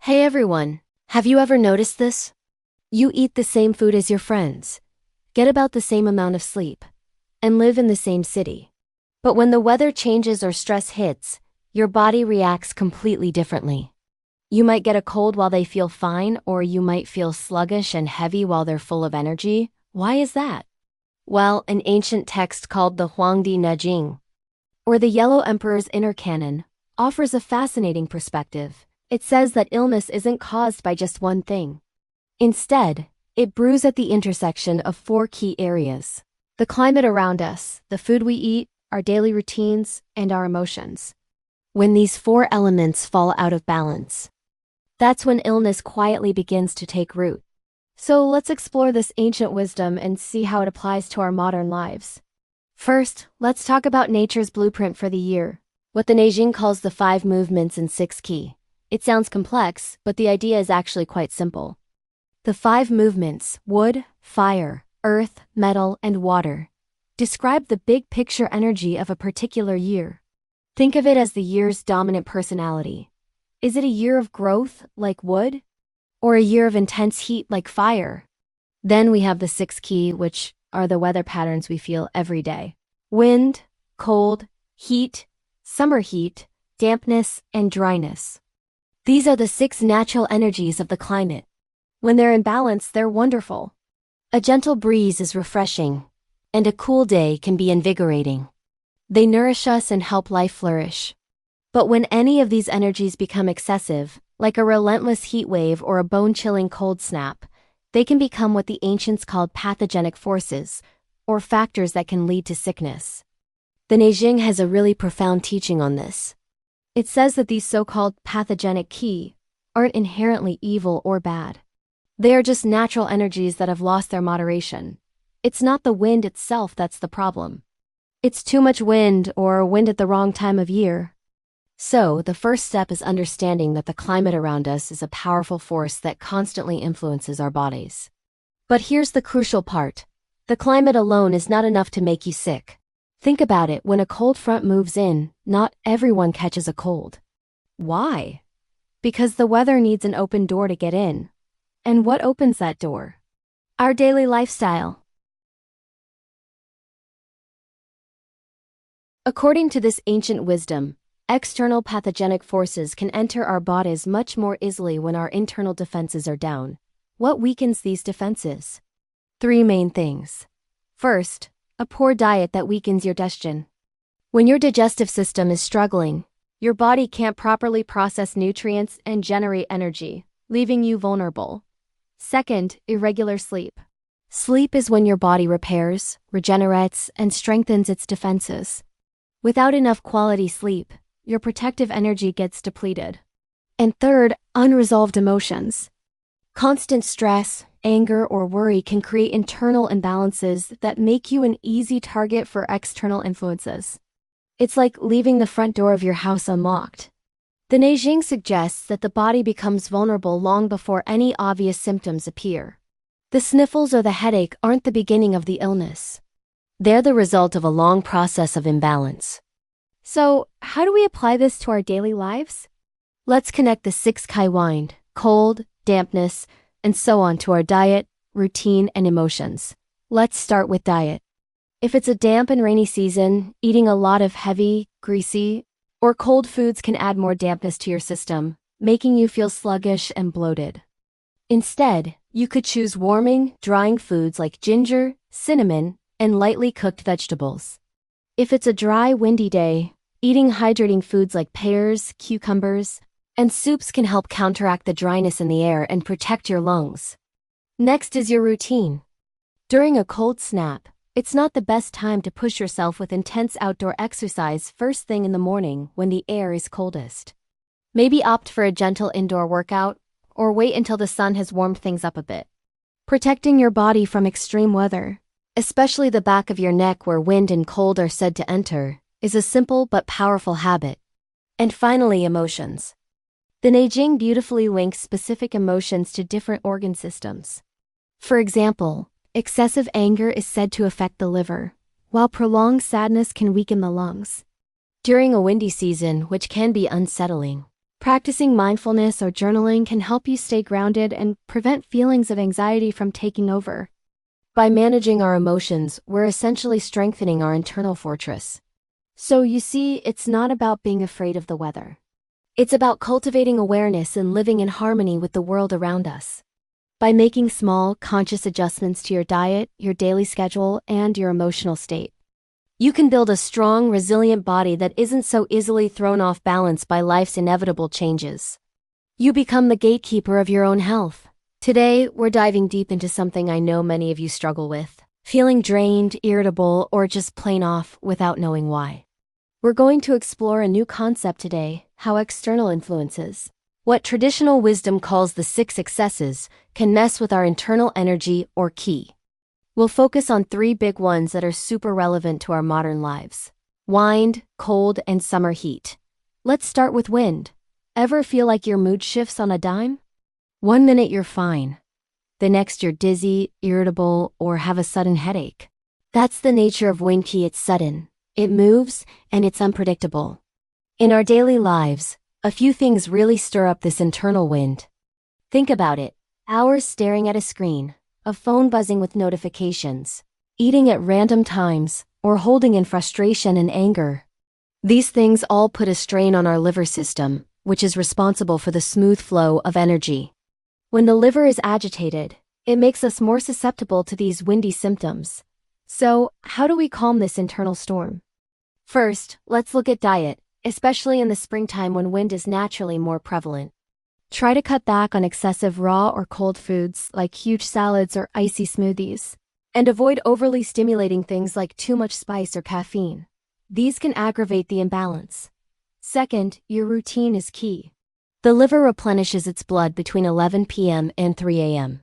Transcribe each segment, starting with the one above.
Hey everyone, have you ever noticed this? You eat the same food as your friends, get about the same amount of sleep, and live in the same city. But when the weather changes or stress hits, your body reacts completely differently. You might get a cold while they feel fine, or you might feel sluggish and heavy while they're full of energy. Why is that? Well, an ancient text called the Huangdi Neijing, or the Yellow Emperor's Inner Canon, offers a fascinating perspective. It says that illness isn't caused by just one thing. Instead, it brews at the intersection of four key areas: the climate around us, the food we eat, our daily routines, and our emotions. When these four elements fall out of balance, that's when illness quietly begins to take root. So let's explore this ancient wisdom and see how it applies to our modern lives. First, let's talk about nature's blueprint for the year, what the Neijing calls the 5 movements and 6 key. It sounds complex, but the idea is actually quite simple. The 5 movements, wood, fire, earth, metal, and water, describe the big picture energy of a particular year. Think of it as the year's dominant personality. Is it a year of growth, like wood? Or a year of intense heat, like fire? Then we have the 6 key, which are the weather patterns we feel every day: wind, cold, heat, summer heat, dampness, and dryness. These are the 6 natural energies of the climate. When they're in balance, they're wonderful. A gentle breeze is refreshing, and a cool day can be invigorating. They nourish us and help life flourish. But when any of these energies become excessive, like a relentless heat wave or a bone-chilling cold snap, they can become what the ancients called pathogenic forces, or factors that can lead to sickness. The Neijing has a really profound teaching on this. It says that these so-called pathogenic key aren't inherently evil or bad. They are just natural energies that have lost their moderation. It's not the wind itself that's the problem. It's too much wind or wind at the wrong time of year. So, the first step is understanding that the climate around us is a powerful force that constantly influences our bodies. But here's the crucial part. The climate alone is not enough to make you sick. Think about it, when a cold front moves in, not everyone catches a cold. Why? Because the weather needs an open door to get in. And what opens that door? Our daily lifestyle. According to this ancient wisdom, external pathogenic forces can enter our bodies much more easily when our internal defenses are down. What weakens these defenses? 3 main things. First, a poor diet that weakens your digestion. When your digestive system is struggling, your body can't properly process nutrients and generate energy, leaving you vulnerable. Second, irregular sleep. Sleep is when your body repairs, regenerates, and strengthens its defenses. Without enough quality sleep, your protective energy gets depleted. And third, unresolved emotions. Constant stress, anger, or worry can create internal imbalances that make you an easy target for external influences. It's like leaving the front door of your house unlocked. The Neijing suggests that the body becomes vulnerable long before any obvious symptoms appear. The sniffles or the headache aren't the beginning of the illness. They're the result of a long process of imbalance. So, how do we apply this to our daily lives? Let's connect the 6 Kai wind, cold, dampness, and so on to our diet, routine, and emotions. Let's start with diet. If it's a damp and rainy season, eating a lot of heavy, greasy, or cold foods can add more dampness to your system, making you feel sluggish and bloated. Instead, you could choose warming, drying foods like ginger, cinnamon, and lightly cooked vegetables. If it's a dry, windy day, eating hydrating foods like pears, cucumbers, and soups can help counteract the dryness in the air and protect your lungs. Next is your routine. During a cold snap, it's not the best time to push yourself with intense outdoor exercise first thing in the morning when the air is coldest. Maybe opt for a gentle indoor workout, or wait until the sun has warmed things up a bit. Protecting your body from extreme weather, especially the back of your neck where wind and cold are said to enter, is a simple but powerful habit. And finally, emotions. The Neijing beautifully links specific emotions to different organ systems. For example, excessive anger is said to affect the liver, while prolonged sadness can weaken the lungs. During a windy season, which can be unsettling, Practicing mindfulness or journaling can help you stay grounded and prevent feelings of anxiety from taking over. By managing our emotions, we're essentially strengthening our internal fortress. So you see, it's not about being afraid of the weather. It's about cultivating awareness and living in harmony with the world around us. By making small, conscious adjustments to your diet, your daily schedule, and your emotional state, you can build a strong, resilient body that isn't so easily thrown off balance by life's inevitable changes. You become the gatekeeper of your own health. Today, we're diving deep into something I know many of you struggle with: feeling drained, irritable, or just plain off without knowing why. We're going to explore a new concept today: how external influences, what traditional wisdom calls the 6 excesses, can mess with our internal energy or ki. We'll focus on 3 big ones that are super relevant to our modern lives: wind, cold, and summer heat. Let's start with wind. Ever feel like your mood shifts on a dime? One minute you're fine. The next you're dizzy, irritable, or have a sudden headache. That's the nature of wind ki. It's sudden, it moves, and it's unpredictable. In our daily lives, a few things really stir up this internal wind. Think about it: hours staring at a screen, a phone buzzing with notifications, eating at random times, or holding in frustration and anger. These things all put a strain on our liver system, which is responsible for the smooth flow of energy. When the liver is agitated, it makes us more susceptible to these windy symptoms. So, how do we calm this internal storm? First, let's look at diet, especially in the springtime when wind is naturally more prevalent. Try to cut back on excessive raw or cold foods like huge salads or icy smoothies. And avoid overly stimulating things like too much spice or caffeine. These can aggravate the imbalance. Second, your routine is key. The liver replenishes its blood between 11 p.m. and 3 a.m.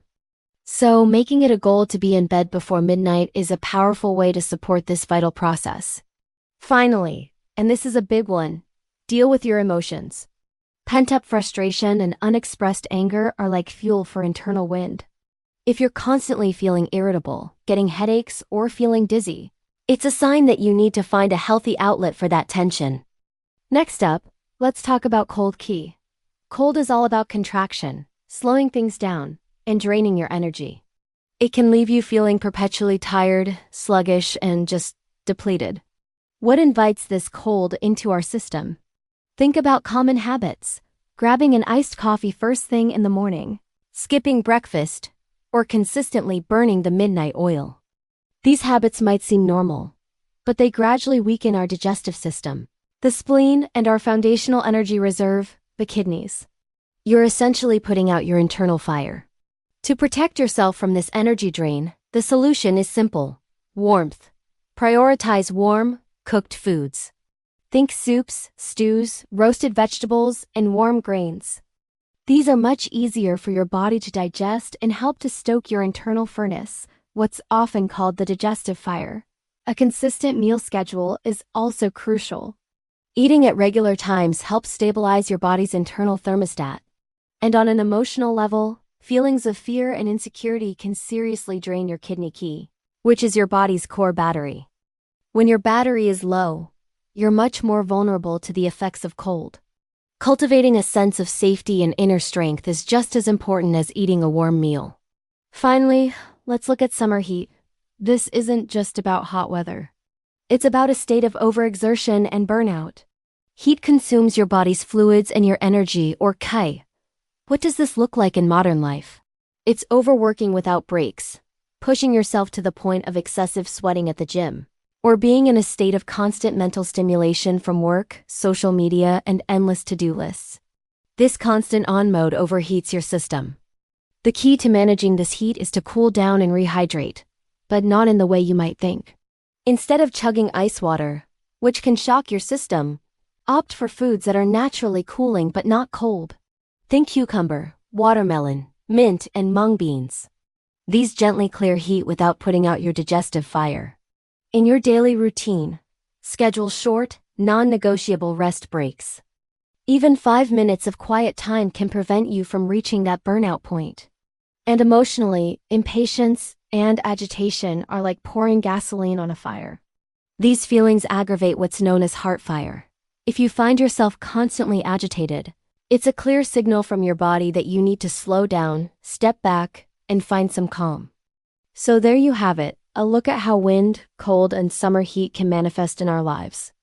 So, making it a goal to be in bed before midnight is a powerful way to support this vital process. Finally, and this is a big one, deal with your emotions. Pent-up frustration and unexpressed anger are like fuel for internal wind. If you're constantly feeling irritable, getting headaches, or feeling dizzy, it's a sign that you need to find a healthy outlet for that tension. Next up, let's talk about cold ki. Cold is all about contraction, slowing things down, and draining your energy. It can leave you feeling perpetually tired, sluggish, and just depleted. What invites this cold into our system? Think about common habits: grabbing an iced coffee first thing in the morning, skipping breakfast, or consistently burning the midnight oil. These habits might seem normal, but they gradually weaken our digestive system, the spleen, and our foundational energy reserve, the kidneys. You're essentially putting out your internal fire. To protect yourself from this energy drain, the solution is simple: warmth. Prioritize warm, cooked foods. Think soups, stews, roasted vegetables, and warm grains. These are much easier for your body to digest and help to stoke your internal furnace, what's often called the digestive fire. A consistent meal schedule is also crucial. Eating at regular times helps stabilize your body's internal thermostat. And on an emotional level, feelings of fear and insecurity can seriously drain your kidney ki, which is your body's core battery. When your battery is low, you're much more vulnerable to the effects of cold. Cultivating a sense of safety and inner strength is just as important as eating a warm meal. Finally, let's look at summer heat. This isn't just about hot weather. It's about a state of overexertion and burnout. Heat consumes your body's fluids and your energy, or ki. What does this look like in modern life? It's overworking without breaks, pushing yourself to the point of excessive sweating at the gym, or being in a state of constant mental stimulation from work, social media, and endless to-do lists. This constant on mode overheats your system. The key to managing this heat is to cool down and rehydrate, but not in the way you might think. Instead of chugging ice water, which can shock your system, opt for foods that are naturally cooling but not cold. Think cucumber, watermelon, mint, and mung beans. These gently clear heat without putting out your digestive fire. In your daily routine, schedule short, non-negotiable rest breaks. Even 5 minutes of quiet time can prevent you from reaching that burnout point. And emotionally, impatience and agitation are like pouring gasoline on a fire. These feelings aggravate what's known as heart fire. If you find yourself constantly agitated, It's a clear signal from your body that you need to slow down, step back, and find some calm. So there you have it, a look at how wind, cold, and summer heat can manifest in our lives.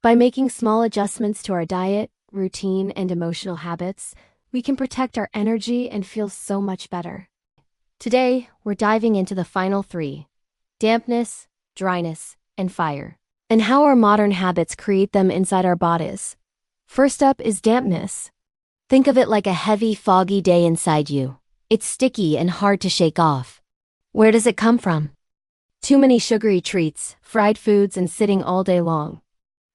By making small adjustments to our diet, routine, and emotional habits, we can protect our energy and feel so much better. Today, we're diving into the final three: dampness, dryness, and fire, and how our modern habits create them inside our bodies. First up is dampness. Think of it like a heavy, foggy day inside you. It's sticky and hard to shake off. Where does it come from? Too many sugary treats, fried foods, and sitting all day long.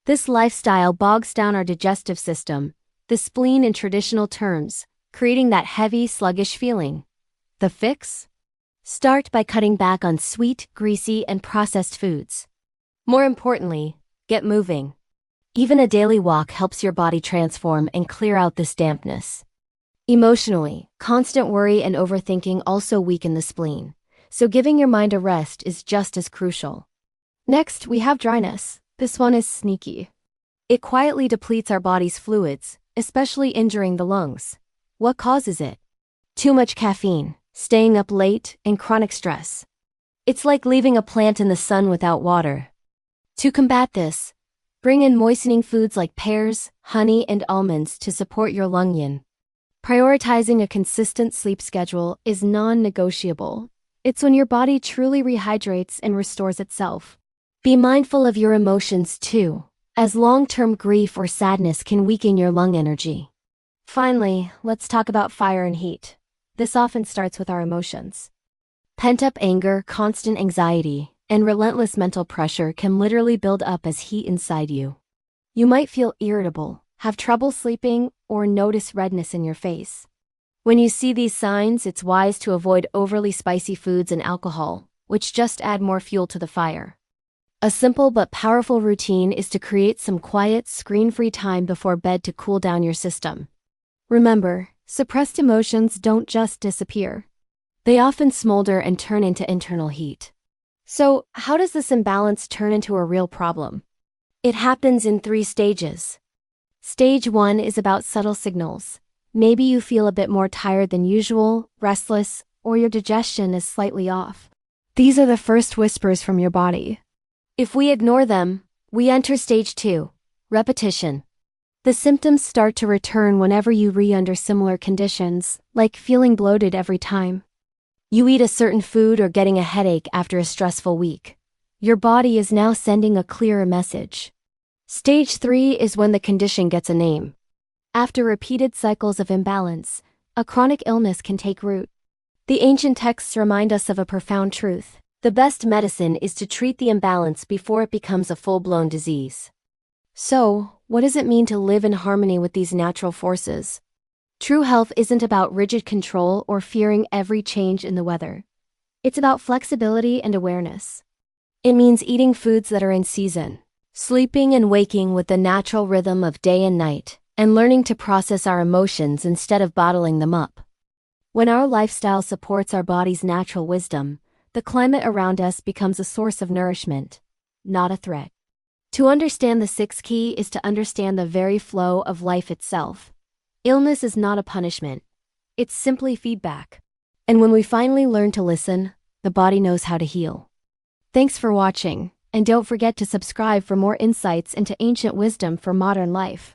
This lifestyle bogs down our digestive system, the spleen in traditional terms, creating that heavy, sluggish feeling. The fix? Start by cutting back on sweet, greasy, and processed foods. More importantly, get moving. Even a daily walk helps your body transform and clear out this dampness. Emotionally, constant worry and overthinking also weaken the spleen, so giving your mind a rest is just as crucial. Next, we have dryness. This one is sneaky. It quietly depletes our body's fluids, especially injuring the lungs. What causes it? Too much caffeine, staying up late, and chronic stress. It's like leaving a plant in the sun without water. To combat this, bring in moistening foods like pears, honey, and almonds to support your lung yin. Prioritizing a consistent sleep schedule is non-negotiable. It's when your body truly rehydrates and restores itself. Be mindful of your emotions too, as long-term grief or sadness can weaken your lung energy. Finally, let's talk about fire and heat. This often starts with our emotions. Pent-up anger, constant anxiety, and relentless mental pressure can literally build up as heat inside you. You might feel irritable, have trouble sleeping, or notice redness in your face. When you see these signs, it's wise to avoid overly spicy foods and alcohol, which just add more fuel to the fire. A simple but powerful routine is to create some quiet, screen-free time before bed to cool down your system. Remember, suppressed emotions don't just disappear. They often smolder and turn into internal heat. So, how does this imbalance turn into a real problem? It happens in 3 stages. Stage 1 is about subtle signals. Maybe you feel a bit more tired than usual, restless, or your digestion is slightly off. These are the first whispers from your body. If we ignore them, we enter stage 2, repetition. The symptoms start to return whenever you under similar conditions, like feeling bloated every time you eat a certain food or getting a headache after a stressful week. Your body is now sending a clearer message. Stage 3 is when the condition gets a name. After repeated cycles of imbalance, a chronic illness can take root. The ancient texts remind us of a profound truth. The best medicine is to treat the imbalance before it becomes a full-blown disease. So, what does it mean to live in harmony with these natural forces? True health isn't about rigid control or fearing every change in the weather. It's about flexibility and awareness. It means eating foods that are in season, sleeping and waking with the natural rhythm of day and night, and learning to process our emotions instead of bottling them up. When our lifestyle supports our body's natural wisdom, the climate around us becomes a source of nourishment, not a threat. To understand the 6th key is to understand the very flow of life itself. Illness is not a punishment. It's simply feedback. And when we finally learn to listen, the body knows how to heal. Thanks for watching, and don't forget to subscribe for more insights into ancient wisdom for modern life.